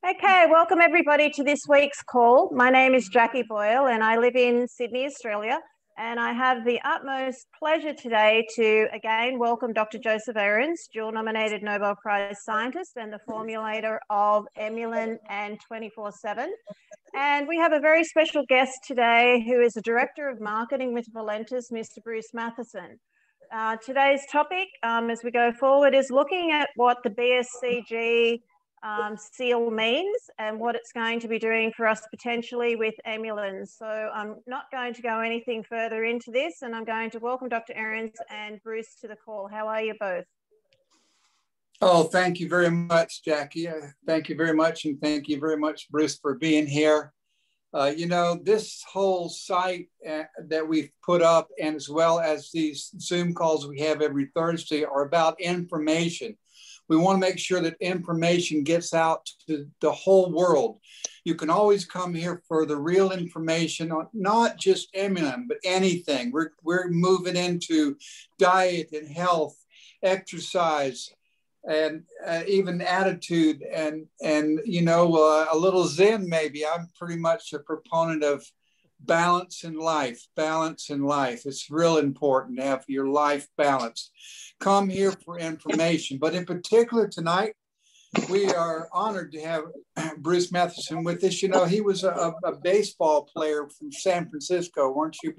Okay, welcome everybody to this week's call. My name is Jackie Boyle and I live in Sydney, Australia. And I have the utmost pleasure today to again welcome Dr. Joseph Ahrens, dual-nominated Nobel Prize scientist and the formulator of EMULIN and 24/7. And we have a very special guest today who is the Director of Marketing with Valentis, Mr. Bruce Mathison. Today's topic, as we go forward, is looking at what the BSCG seal means and what it's going to be doing for us potentially with EMULIN. So I'm not going to go anything further into this, and I'm going to welcome Dr. Ahrens and Bruce to the call. How are you both? Oh, thank you very much, Jackie. Thank you very much, and thank you very much, Bruce, for being here. You know, this whole site that we've put up, and as well as these Zoom calls we have every Thursday, are about information. We want to make sure that information gets out to the whole world. You can always come here for the real information on not just EMULIN, but anything. We're moving into diet and health, exercise, and even attitude, and you know, a little Zen maybe. I'm pretty much a proponent of balance in life. Balance in life. It's real important to have your life balanced. Come here for information, but in particular tonight, we are honored to have Bruce Mathison with us. You know, he was a baseball player from San Francisco, weren't you?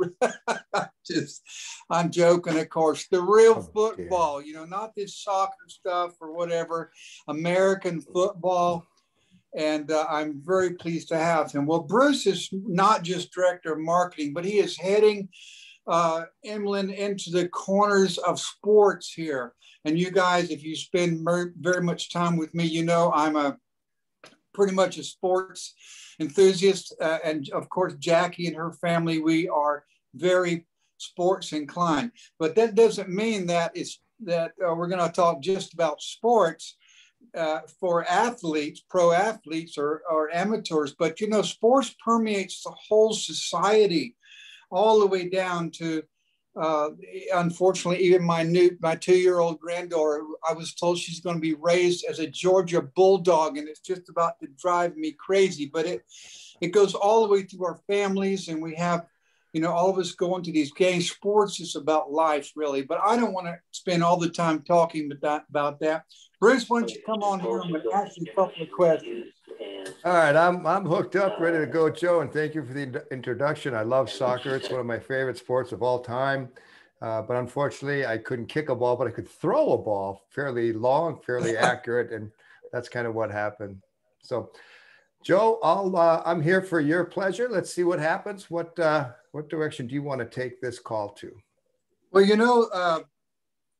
I'm joking, of course. The real football, you know, not this soccer stuff or whatever, American football. And I'm very pleased to have him. Well, Bruce is not just director of marketing, but he is heading EMULIN into the corners of sports here. And you guys, if you spend very much time with me, you know I'm pretty much a sports enthusiast. And of course, Jackie and her family, we are very sports inclined. But that doesn't mean that we're going to talk just about sports for athletes, pro athletes or amateurs. But, you know, sports permeates the whole society, all the way down to, unfortunately, even my 2-year-old granddaughter. I was told she's going to be raised as a Georgia Bulldog, and it's just about to drive me crazy. But it goes all the way through our families, and we have, you know, all of us going to these games. Sports is about life, really. But I don't want to spend all the time talking about that. Bruce, why don't you come on here and ask you a couple of questions? All right, I'm hooked up, ready to go, Joe, and thank you for the introduction. I love soccer. It's one of my favorite sports of all time. But unfortunately, I couldn't kick a ball, but I could throw a ball fairly long, fairly accurate, and that's kind of what happened. So, Joe, I'm here for your pleasure. Let's see what happens. What direction do you want to take this call to? Well, you know,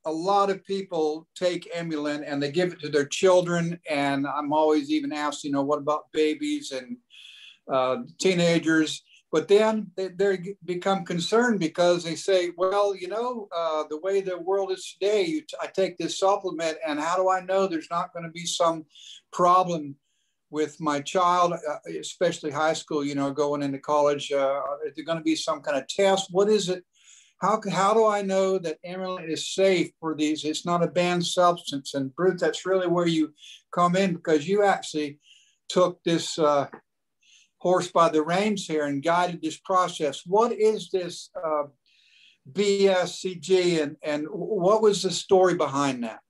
a lot of people take EMULIN and they give it to their children. And I'm always even asked, you know, what about babies and teenagers? But then they become concerned because they say, well, you know, the way the world is today, I take this supplement, and how do I know there's not going to be some problem with my child, especially high school, you know, going into college? Is there going to be some kind of test? What is it? How do I know that EMULIN is safe for these? It's not a banned substance. And Bruce, that's really where you come in, because you actually took this horse by the reins here and guided this process. What is this BSCG, and what was the story behind that?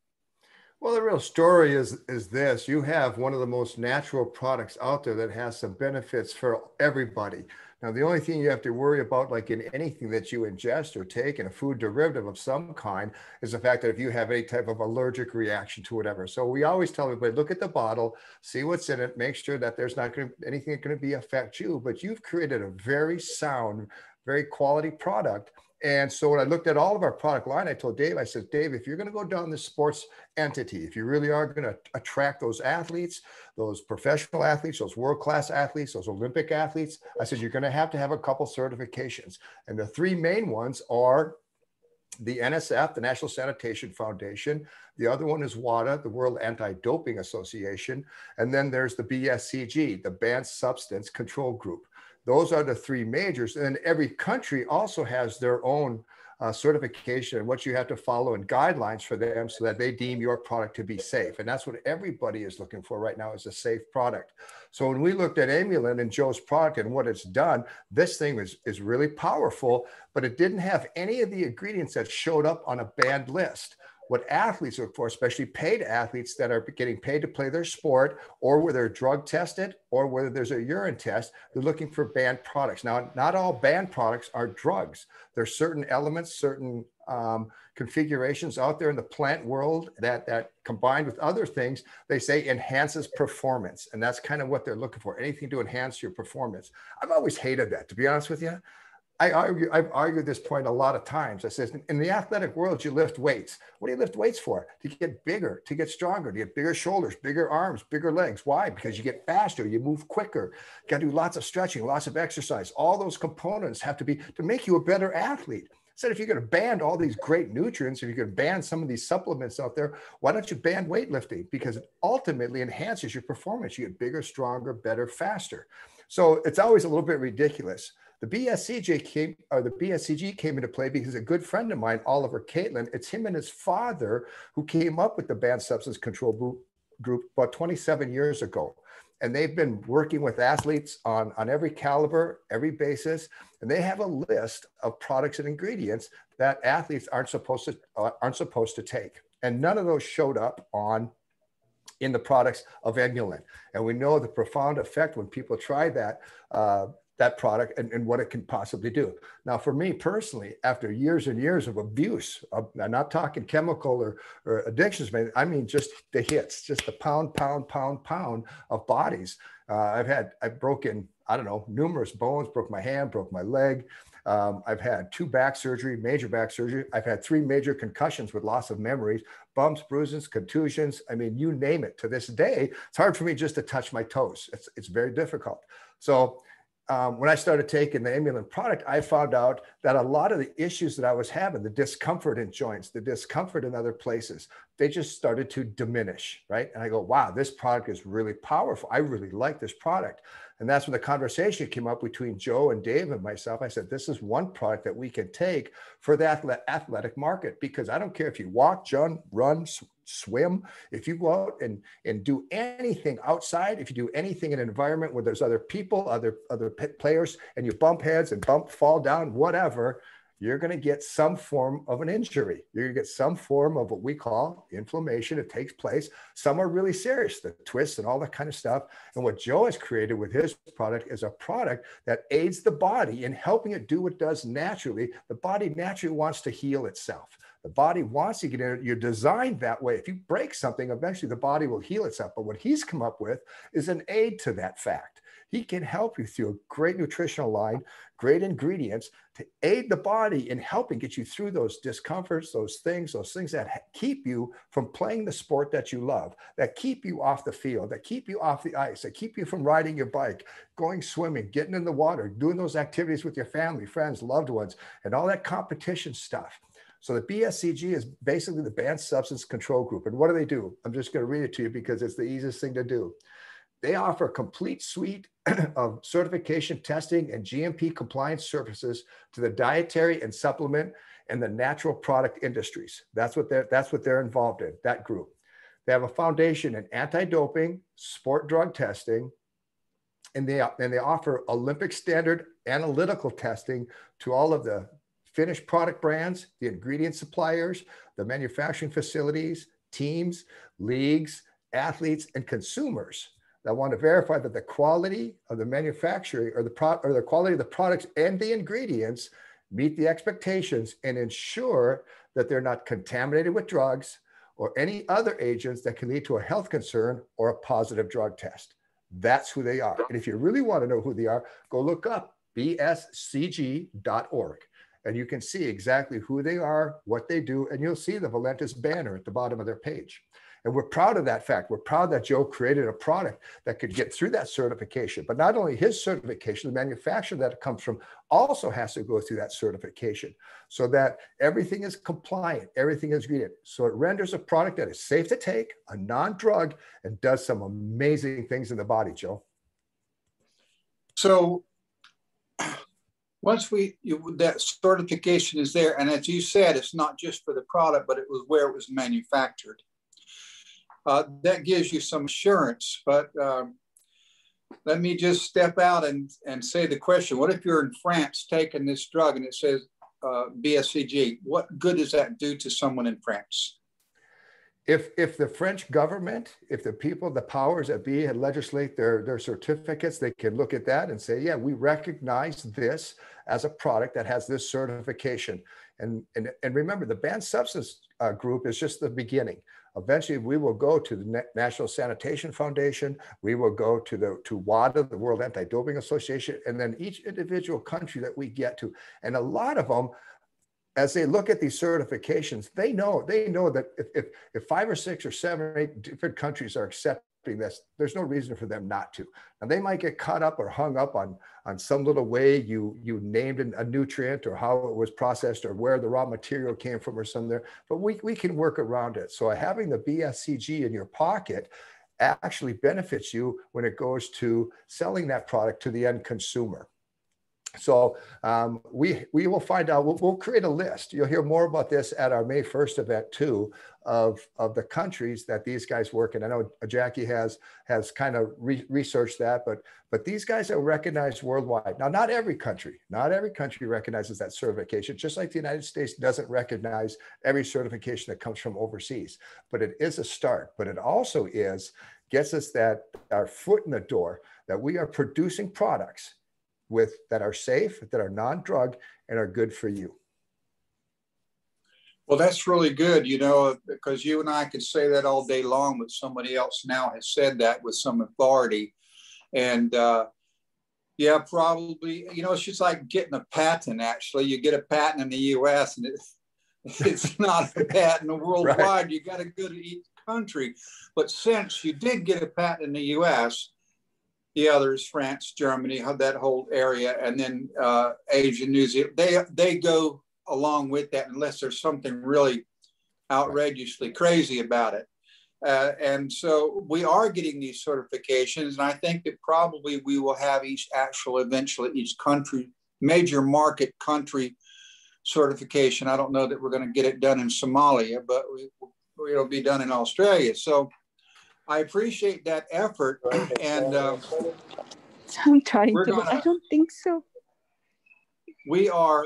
Well, the real story is this. You have one of the most natural products out there that has some benefits for everybody. Now, the only thing you have to worry about, like in anything that you ingest or take in a food derivative of some kind, is the fact that if you have any type of allergic reaction to whatever. So we always tell everybody, look at the bottle, see what's in it, make sure that there's not going to anything that's going to affect you. But you've created a very sound, very quality product. And so when I looked at all of our product line, I told Dave, I said, Dave, if you're going to go down this sports entity, if you really are going to attract those athletes, those professional athletes, those world-class athletes, those Olympic athletes, I said, you're going to have a couple certifications. And the three main ones are the NSF, the National Sanitation Foundation. The other one is WADA, the World Anti-Doping Association. And then there's the BSCG, the Banned Substance Control Group. Those are the three majors. And every country also has their own certification and what you have to follow and guidelines for them so that they deem your product to be safe. And that's what everybody is looking for right now, is a safe product. So when we looked at EMULIN and Joe's product and what it's done, this thing is really powerful, but it didn't have any of the ingredients that showed up on a banned list. What athletes look for, especially paid athletes that are getting paid to play their sport, or where they're drug tested, or whether there's a urine test, they're looking for banned products. Now, not all banned products are drugs. There's certain elements, certain configurations out there in the plant world that combined with other things, they say enhances performance. And that's kind of what they're looking for, anything to enhance your performance. I've always hated that, to be honest with you. I've argued this point a lot of times. I says, in the athletic world, you lift weights. What do you lift weights for? To get bigger, to get stronger, to get bigger shoulders, bigger arms, bigger legs. Why? Because you get faster, you move quicker. You got to do lots of stretching, lots of exercise. All those components have to be to make you a better athlete. Said if you're going to ban all these great nutrients, if you're going to ban some of these supplements out there, why don't you ban weightlifting? Because it ultimately enhances your performance. You get bigger, stronger, better, faster. So it's always a little bit ridiculous. The BSCG came into play because a good friend of mine, Oliver Caitlin, it's him and his father who came up with the banned substance control group about 27 years ago. And they've been working with athletes on every caliber, every basis, and they have a list of products and ingredients that athletes aren't supposed to take. And none of those showed up in the products of EMULIN. And we know the profound effect when people try that product and what it can possibly do. Now, for me personally, after years and years of abuse, I'm not talking chemical or addictions, I mean just the hits, just the pound of bodies. I've broken, I don't know, numerous bones, broke my hand, broke my leg. I've had 2 back surgery, major back surgery. I've had 3 major concussions with loss of memories, bumps, bruises, contusions. I mean, you name it. To this day, it's hard for me just to touch my toes. It's very difficult. So when I started taking the EMULIN product, I found out that a lot of the issues that I was having, the discomfort in joints, the discomfort in other places, they just started to diminish, right? And I go, wow, this product is really powerful. I really like this product. And that's when the conversation came up between Joe and Dave and myself. I said, this is one product that we can take for the athletic market, because I don't care if you walk, jump, run, swim, if you go out and do anything outside, if you do anything in an environment where there's other people, other players, and you bump heads and fall down, whatever, you're going to get some form of an injury. You're going to get some form of what we call inflammation. It takes place. Some are really serious, the twists and all that kind of stuff. And what Joe has created with his product is a product that aids the body in helping it do what it does naturally. The body naturally wants to heal itself. The body wants to get in it. You're designed that way. If you break something, eventually the body will heal itself. But what he's come up with is an aid to that fact. He can help you through a great nutritional line, great ingredients to aid the body in helping get you through those discomforts, those things that keep you from playing the sport that you love, that keep you off the field, that keep you off the ice, that keep you from riding your bike, going swimming, getting in the water, doing those activities with your family, friends, loved ones, and all that competition stuff. So the BSCG is basically the Banned Substance Control Group. And what do? I'm just going to read it to you because it's the easiest thing to do. They offer a complete suite of certification, testing, and GMP compliance services to the dietary and supplement and the natural product industries. That's what they're involved in, that group. They have a foundation in anti-doping, sport drug testing, and they offer Olympic standard analytical testing to all of the finished product brands, the ingredient suppliers, the manufacturing facilities, teams, leagues, athletes, and consumers that want to verify that the quality of the manufacturing or the quality of the products and the ingredients meet the expectations and ensure that they're not contaminated with drugs or any other agents that can lead to a health concern or a positive drug test. That's who they are. And if you really want to know who they are, go look up bscg.org. And you can see exactly who they are, what they do, and you'll see the Valentis banner at the bottom of their page. And we're proud of that fact. We're proud that Joe created a product that could get through that certification. But not only his certification, the manufacturer that it comes from also has to go through that certification so that everything is compliant, everything is green. So it renders a product that is safe to take, a non-drug, and does some amazing things in the body, Joe. So once that certification is there, and as you said, it's not just for the product, but it was where it was manufactured. That gives you some assurance. But let me just step out and say the question: what if you're in France taking this drug and it says BSCG? What good does that do to someone in France? If the French government, if the people, the powers that be, had legislate their certificates, they can look at that and say, yeah, we recognize this as a product that has this certification. And remember, the banned substance group is just the beginning. Eventually, we will go to the National Sanitation Foundation. We will go to WADA, the World Anti-Doping Association, and then each individual country that we get to. And a lot of them, as they look at these certifications, they know that if 5 or 6 or 7 or 8 different countries are accepting this, there's no reason for them not to. Now, they might get caught up or hung up on some little way you named a nutrient or how it was processed or where the raw material came from or something there, but we can work around it. So having the BSCG in your pocket actually benefits you when it goes to selling that product to the end consumer. So we will find out, we'll create a list. You'll hear more about this at our May 1st event too, of the countries that these guys work in. I know Jackie has kind of researched that, but these guys are recognized worldwide. Now, not every country recognizes that certification, just like the United States doesn't recognize every certification that comes from overseas, but it is a start. But it also gets us our foot in the door, that we are producing products that are safe, that are non-drug, and are good for you. Well, that's really good, because you and I could say that all day long, but somebody else now has said that with some authority. And yeah, probably, it's just like getting a patent, actually. You get a patent in the US and it's not a patent worldwide. Right. You got to go to each country. But since you did get a patent in the US, the others, France, Germany, that whole area, and then Asia, New Zealand, they go along with that unless there's something really outrageously crazy about it. And so we are getting these certifications, and I think that probably we will have eventually each country, major market country certification. I don't know that we're going to get it done in Somalia, but it'll be done in Australia. So I appreciate that effort, and I'm trying to. I don't think so. We are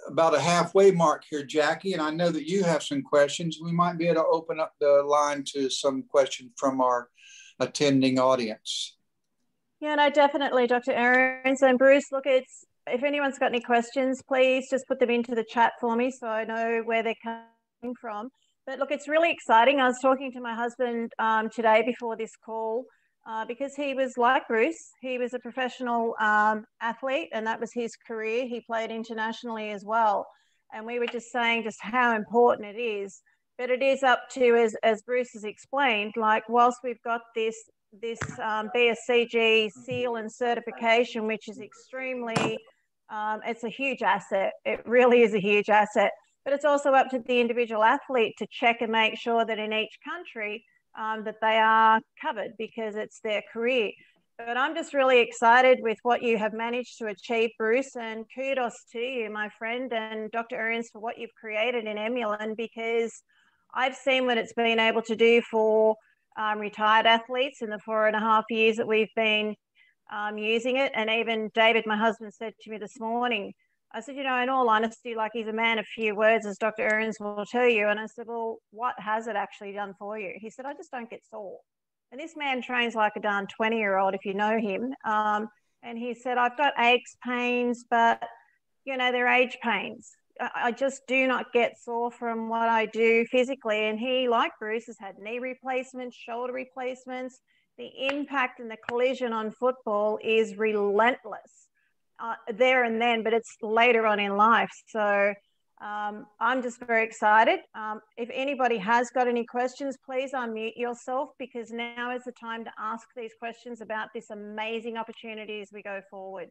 about a halfway mark here, Jackie, and I know that you have some questions. We might be able to open up the line to some questions from our attending audience. Yeah, no, definitely, Dr. Ahrens and Bruce. Look, if anyone's got any questions, please just put them into the chat for me so I know where they're coming from. But look, it's really exciting. I was talking to my husband today before this call because he was like Bruce. He was a professional athlete, and that was his career. He played internationally as well. And we were just saying just how important it is. But it is up to, as Bruce has explained, like whilst we've got this BSCG seal and certification, which is extremely, it's a huge asset. It really is a huge asset. But it's also up to the individual athlete to check and make sure that in each country that they are covered because it's their career. But I'm just really excited with what you have managed to achieve, Bruce, and kudos to you, my friend, and Dr. Ahrens for what you've created in EMULIN, because I've seen what it's been able to do for retired athletes in the 4.5 years that we've been using it. And even David, my husband, said to me this morning, I said, in all honesty, like he's a man of few words, as Dr. Ahrens will tell you. And I said, well, what has it actually done for you? He said, I just don't get sore. And this man trains like a darn 20-year-old, if you know him. And he said, I've got aches, pains, but, they're age pains. I just do not get sore from what I do physically. And he, like Bruce, has had knee replacements, shoulder replacements. The impact and the collision on football is relentless. There and then, but it's later on in life. So I'm just very excited. If anybody has got any questions, please unmute yourself, because now is the time to ask these questions about this amazing opportunity as we go forward.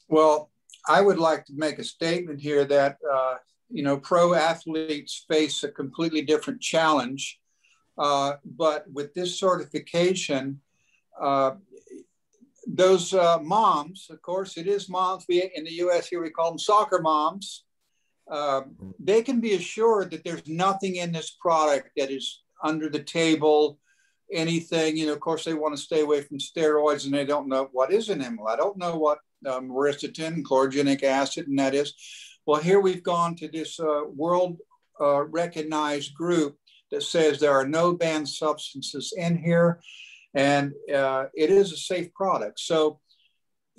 Well, I would like to make a statement here that, pro athletes face a completely different challenge. But with this certification, those moms, of course, it is moms. We in the U.S. here we call them soccer moms. They can be assured that there's nothing in this product that is under the table, anything. You know, of course, they want to stay away from steroids, and they don't know what is an EMULIN. I don't know what myristotin, chlorogenic acid, and that is. Well, here we've gone to this world recognized group that says there are no banned substances in here, and it is a safe product. So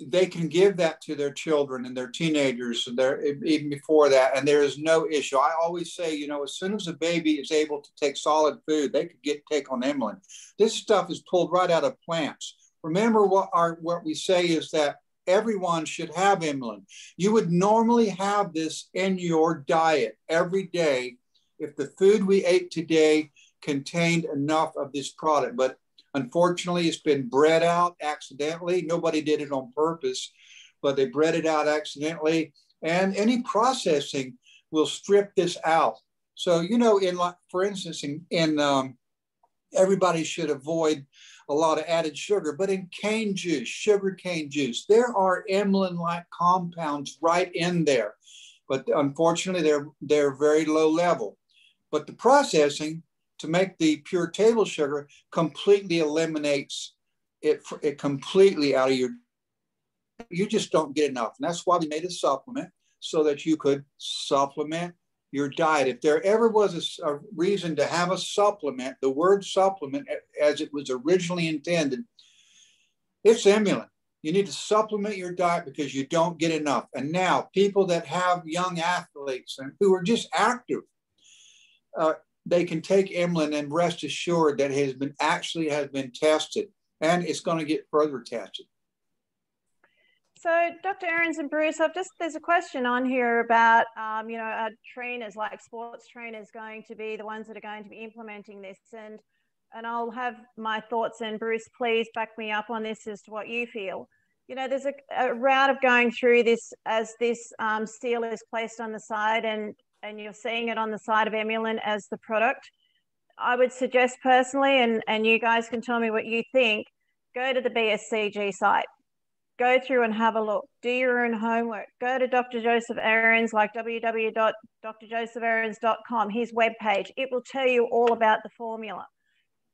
they can give that to their children and their teenagers, and even before that, and there is no issue. I always say, you know, as soon as a baby is able to take solid food, they could take on EMULIN. This stuff is pulled right out of plants. Remember what we say is that everyone should have EMULIN. You would normally have this in your diet every day if the food we ate today contained enough of this product. But unfortunately, it's been bred out accidentally. Nobody did it on purpose, but they bred it out accidentally. And any processing will strip this out. So, you know, for instance, everybody should avoid a lot of added sugar, but in cane juice, sugar cane juice, there are EMULIN-like compounds right in there. But unfortunately, they're very low level. But the processing to make the pure table sugar completely eliminates it completely out of you just don't get enough. And that's why we made a supplement, so that you could supplement your diet. If there ever was a reason to have a supplement, the word supplement as it was originally intended, it's EMULIN. You need to supplement your diet because you don't get enough. And now people that have young athletes and who are just active, they can take EMULIN and rest assured that it has been tested, and it's going to get further tested. So, Dr. Ahrens and Bruce, there's a question on here about, you know, are trainers, like sports trainers, going to be the ones that are going to be implementing this? And I'll have my thoughts, and Bruce, please back me up on this as to what you feel. You know, there's a route of going through this as this seal is placed on the side, and you're seeing it on the side of EMULIN as the product. I would suggest personally, and you guys can tell me what you think, go to the BSCG site. Go through and have a look. Do your own homework. Go to Dr. Joseph Ahrens, like www.drjosephahrens.com, his webpage. It will tell you all about the formula.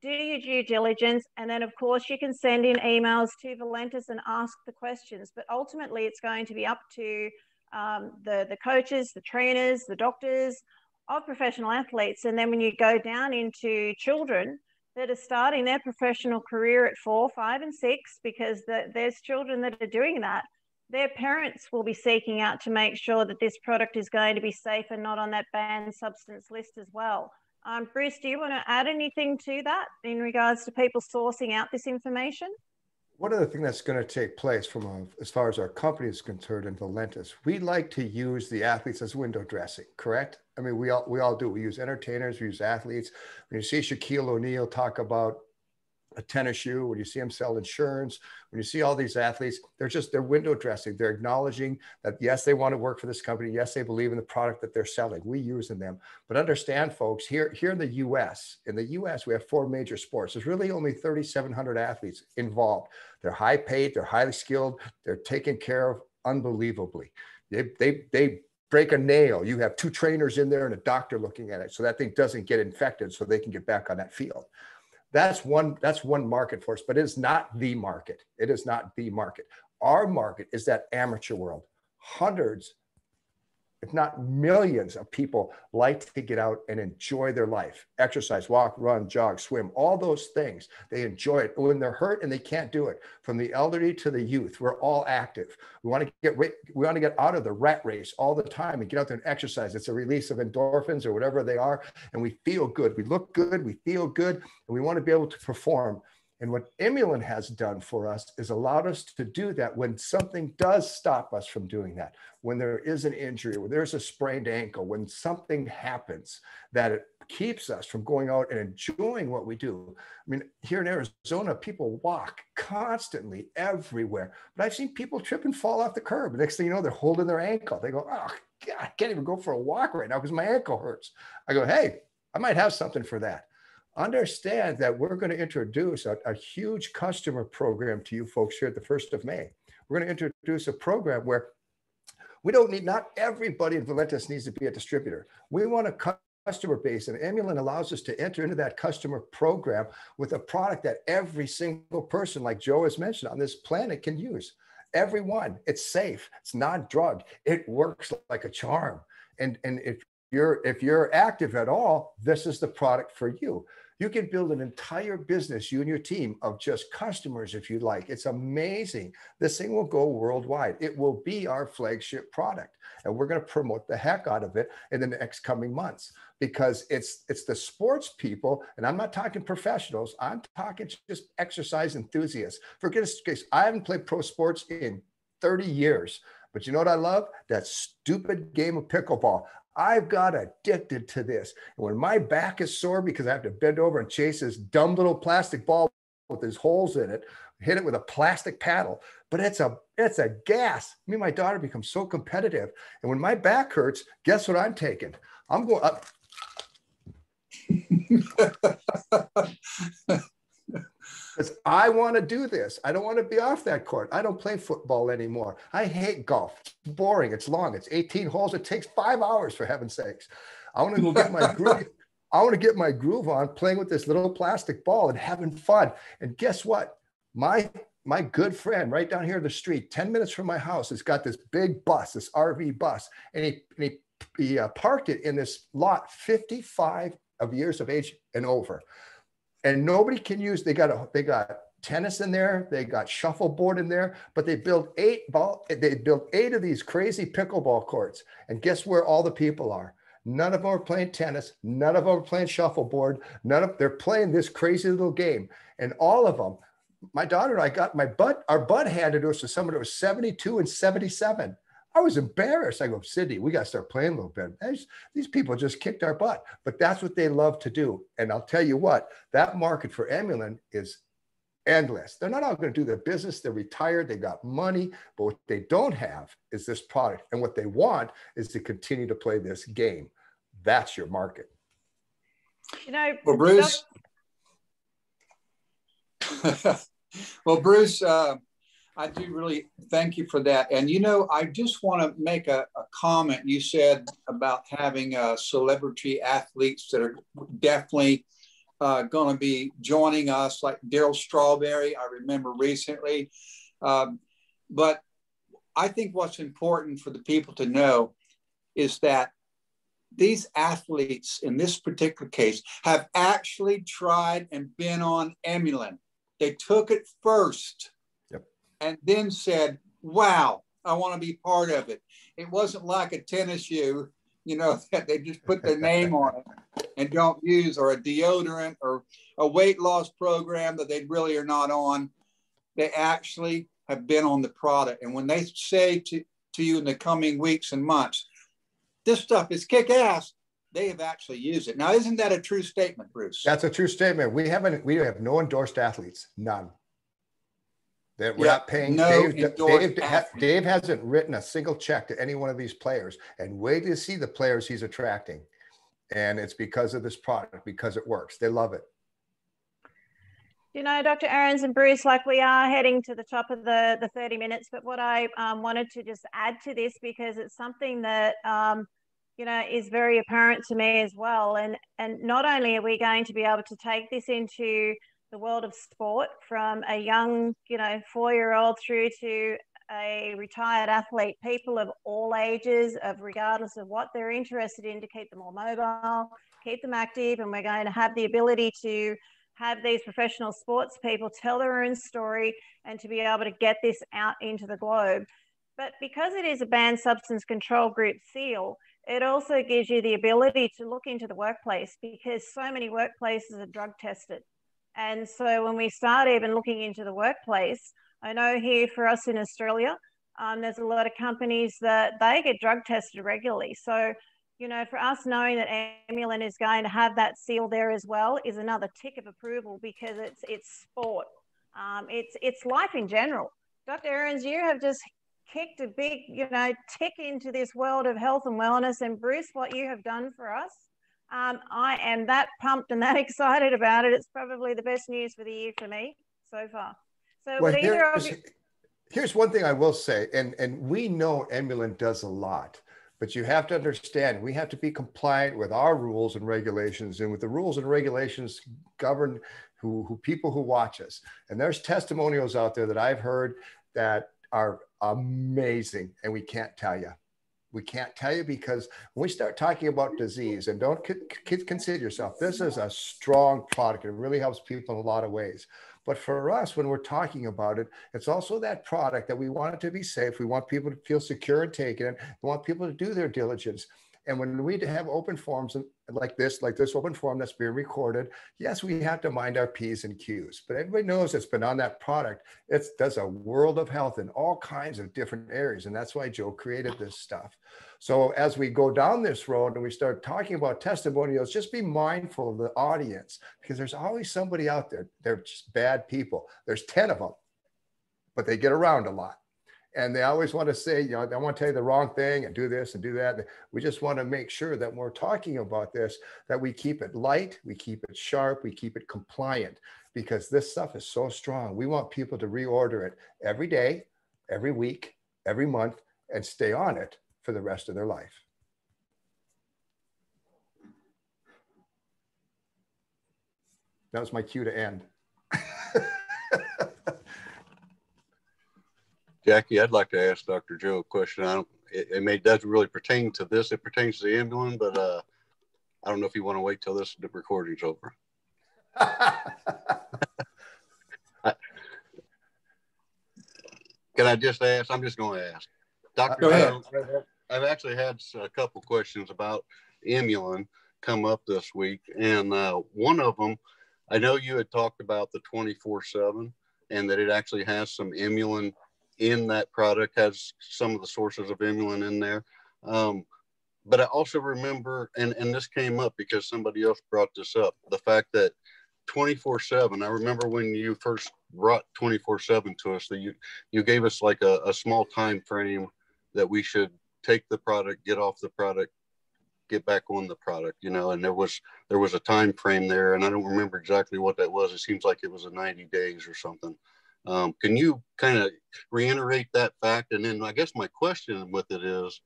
Do your due diligence, and then, of course, you can send in emails to Valentis and ask the questions. But ultimately, it's going to be up to the coaches, the trainers, the doctors of professional athletes. And then when you go down into children that are starting their professional career at 4, 5, and 6, because there's children that are doing that, their parents will be seeking out to make sure that this product is going to be safe and not on that banned substance list as well. Bruce, do you want to add anything to that in regards to people sourcing out this information? One other thing that's going to take place as far as our company is concerned in Valentis, we like to use the athletes as window dressing, correct? I mean, we all do. We use entertainers, we use athletes. When you see Shaquille O'Neal talk about a tennis shoe, when you see him sell insurance, when you see all these athletes, they're window dressing. They're acknowledging that, yes, they want to work for this company. Yes, they believe in the product that they're selling. We use in them. But understand, folks, here in the US, we have 4 major sports. There's really only 3,700 athletes involved. They're high paid, they're highly skilled, they're taken care of unbelievably. They break a nail, you have 2 trainers in there and a doctor looking at it so that thing doesn't get infected so they can get back on that field. That's one market for us, but it is not the market. It is not the market. Our market is that amateur world. Hundreds, if not millions of people like to get out and enjoy their life, exercise, walk, run, jog, swim, all those things. They enjoy it when they're hurt and they can't do it. From the elderly to the youth, we're all active. We want to get out of the rat race all the time and get out there and exercise. It's a release of endorphins or whatever they are. And we feel good. We look good. We feel good. And we want to be able to perform. And what EMULIN has done for us is allowed us to do that when something does stop us from doing that, when there is an injury, when there's a sprained ankle, when something happens that it keeps us from going out and enjoying what we do. I mean, here in Arizona, people walk constantly everywhere, but I've seen people trip and fall off the curb. Next thing you know, they're holding their ankle. They go, oh, God, I can't even go for a walk right now because my ankle hurts. I go, hey, I might have something for that. understand that we're going to introduce a huge customer program to you folks here at the 1st of May. We're going to introduce a program where we don't need, not everybody in Valentis needs to be a distributor. We want a customer base, and EMULIN allows us to enter into that customer program with a product that every single person, like Joe has mentioned, on this planet can use. Everyone. It's safe. It's not drugged. It works like a charm. And if you're active at all, this is the product for you. You can build an entire business, you and your team, of just customers if you like. It's amazing. This thing will go worldwide. It will be our flagship product. And we're going to promote the heck out of it in the next coming months, because it's the sports people. And I'm not talking professionals. I'm talking just exercise enthusiasts. For goodness sakes, I haven't played pro sports in 30 years. But you know what I love? That stupid game of pickleball. I've got addicted to this. And when my back is sore because I have to bend over and chase this dumb little plastic ball with these holes in it, hit it with a plastic paddle, but it's a gas. Me and my daughter become so competitive. And when my back hurts, guess what I'm taking? I'm going up. Because I want to do this. I don't want to be off that court. I don't play football anymore. I hate golf. It's boring. It's long. It's 18 holes. It takes 5 hours, for heaven's sakes. I want to go get my groove. I want to get my groove on playing with this little plastic ball and having fun. And guess what? My good friend right down here in the street, 10 minutes from my house, has got this big bus, this RV bus. And he parked it in this lot, 55 of years of age and over. And nobody can use, they got tennis in there, they got shuffleboard in there, but they built 8 of these crazy pickleball courts. And guess where all the people are? None of them are playing tennis, none of them are playing shuffleboard, they're playing this crazy little game. And all of them, my daughter and I got our butt handed to us to someone that was 72 and 77. I was embarrassed. I go, Sydney, we got to start playing a little bit. These people just kicked our butt, but that's what they love to do. And I'll tell you what, that market for EMULIN is endless. They're not all going to do their business. They're retired. They got money, but what they don't have is this product. And what they want is to continue to play this game. That's your market. You know, well, Bruce. Well, Bruce, I do really thank you for that. And, you know, I just want to make a comment. You said about having celebrity athletes that are definitely going to be joining us, like Daryl Strawberry, I remember recently. But I think what's important for the people to know is that these athletes in this particular case have actually tried and been on EMULIN. They took it first. And then said, wow, I want to be part of it. It wasn't like a tennis shoe, you know, that they just put their name on it and don't use, or a deodorant or a weight loss program that they really are not on. They actually have been on the product. And when they say to you in the coming weeks and months, this stuff is kick ass, they have actually used it. Now, isn't that a true statement, Bruce? That's a true statement. We have no endorsed athletes, none. That we're not paying. No, Dave hasn't written a single check to any one of these players, and wait to see the players he's attracting. And it's because of this product, because it works. They love it. You know, Dr. Ahrens and Bruce, like we are heading to the top of the 30 minutes, but what I wanted to just add to this, because it's something that, you know, is very apparent to me as well. And not only are we going to be able to take this into the world of sport from a young, you know, 4-year-old through to a retired athlete, people of all ages, regardless of what they're interested in, to keep them more mobile, keep them active. And we're going to have the ability to have these professional sports people tell their own story and to be able to get this out into the globe. But because it is a banned substance control group seal, it also gives you the ability to look into the workplace, because so many workplaces are drug tested. And so when we start even looking into the workplace, I know here for us in Australia, there's a lot of companies that they get drug tested regularly. So, you know, for us knowing that EMULIN is going to have that seal there as well is another tick of approval, because it's sport. It's life in general. Dr. Ahrens, you have just kicked a big, you know, tick into this world of health and wellness. And Bruce, what you have done for us, I am that pumped and that excited about it. It's probably the best news for the year for me so far. So well, would here's one thing I will say, and we know EMULIN does a lot, but you have to understand, we have to be compliant with our rules and regulations, and with the rules and regulations govern who people who watch us. And there's testimonials out there that I've heard that are amazing, and we can't tell you. We can't tell you, because when we start talking about disease, and don't consider yourself, this is a strong product. It really helps people in a lot of ways. But for us, when we're talking about it, it's also that product that we want it to be safe. We want people to feel secure in taking it. We want people to do their diligence. And when we have open forums like this open forum that's being recorded, yes, we have to mind our P's and Q's. But everybody knows that's been on that product. It does a world of health in all kinds of different areas. And that's why Joe created this stuff. So as we go down this road and we start talking about testimonials, just be mindful of the audience, because there's always somebody out there. They're just bad people. There's 10 of them, but they get around a lot. And they always want to say, you know, they want to tell you the wrong thing and do this and do that. We just want to make sure that when we're talking about this, that we keep it light, we keep it sharp, we keep it compliant, because this stuff is so strong. We want people to reorder it every day, every week, every month, and stay on it for the rest of their life. That was my cue to end. Jackie, I'd like to ask Dr. Joe a question. It doesn't really pertain to this. It pertains to the EMULIN, but I don't know if you want to wait till the recording's over. Can I just ask? I'm just going to ask. Dr. Joe, I've actually had a couple questions about EMULIN come up this week. And one of them, I know you had talked about the 24/7 and that it actually has some EMULIN in that product, has some of the sources of EMULIN in there. But I also remember, and this came up because somebody else brought this up, the fact that 24/7, I remember when you first brought 24/7 to us, that you gave us like a small time frame that we should take the product, get off the product, get back on the product, you know, and there was a time frame there, and I don't remember exactly what that was. It seems like it was a 90 days or something. Can you kind of reiterate that fact? And then I guess my question with it is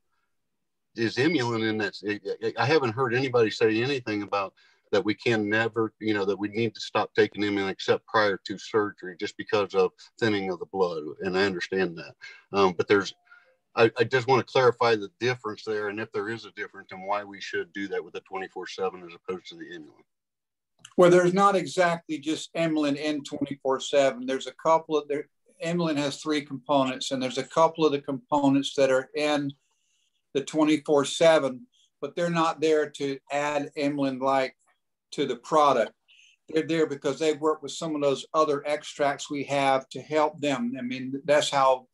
EMULIN in that? I haven't heard anybody say anything about that we can never, you know, that we need to stop taking EMULIN except prior to surgery just because of thinning of the blood. And I understand that. But I just want to clarify the difference there, and if there is a difference, and why we should do that with the 24/7 as opposed to the EMULIN. Well, there's not exactly just EMULIN in 24/7. There's a couple of EMULIN has 3 components, and there's a couple of the components that are in the 24/7, but they're not there to add EMULIN like to the product. They're there because they work with some of those other extracts we have to help them. I mean, that's how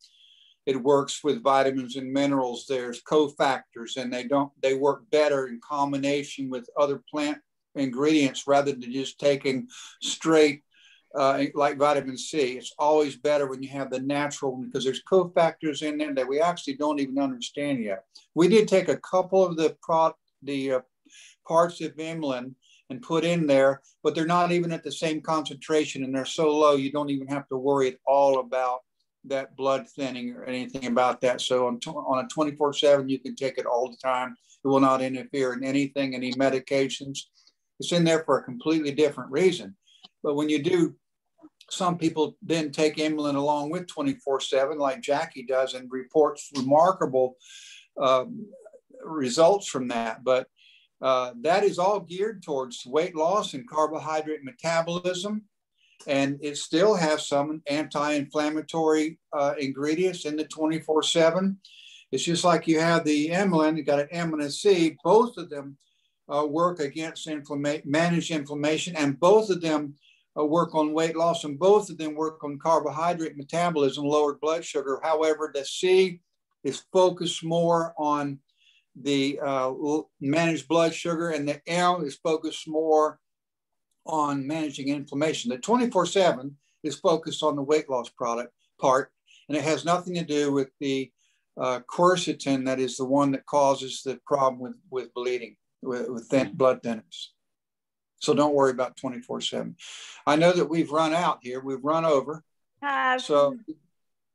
it works with vitamins and minerals. There's cofactors, and they work better in combination with other plant ingredients rather than just taking straight like vitamin C. It's always better when you have the natural, because there's cofactors in there that we actually don't even understand yet. We did take a couple of the parts of EMULIN and put in there, but they're not even at the same concentration, and they're so low you don't even have to worry at all about that blood thinning or anything about that. So on a 24/7, you can take it all the time. It will not interfere in anything, any medications. It's in there for a completely different reason. But when you do, some people then take EMULIN along with 24/7, like Jackie does, and reports remarkable results from that. But that is all geared towards weight loss and carbohydrate metabolism. And it still has some anti-inflammatory ingredients in the 24/7. It's just like you have the EMULIN, you got an M and a C. Both of them work against manage inflammation, and both of them work on weight loss, and both of them work on carbohydrate metabolism, lowered blood sugar. However, the C is focused more on the managed blood sugar, and the M is focused more on managing inflammation. The 24/7 is focused on the weight loss part, and it has nothing to do with the quercetin, that is the one that causes the problem with bleeding. with blood thinners. So don't worry about 24/7. I know that we've run out here. We've run over. So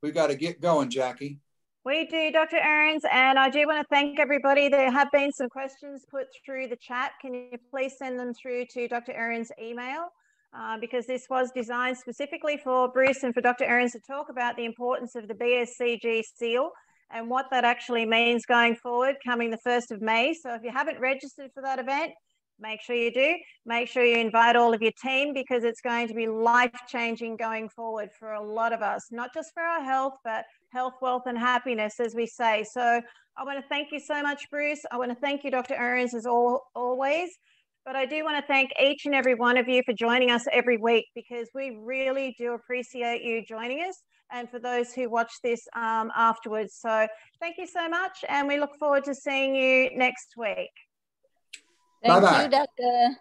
we've got to get going, Jackie. We do, Dr. Ahrens, and I do want to thank everybody. There have been some questions put through the chat. Can you please send them through to Dr. Ahrens' email? Because this was designed specifically for Bruce and for Dr. Ahrens to talk about the importance of the BSCG seal and what that actually means going forward coming the 1st of May. So if you haven't registered for that event, make sure you do. Make sure you invite all of your team, because it's going to be life-changing going forward for a lot of us, not just for our health, but health, wealth, and happiness, as we say. So I want to thank you so much, Bruce. I want to thank you, Dr. Ahrens, as always. But I do want to thank each and every one of you for joining us every week, because we really do appreciate you joining us, and for those who watch this afterwards. So thank you so much, and we look forward to seeing you next week. Thank you, Doctor.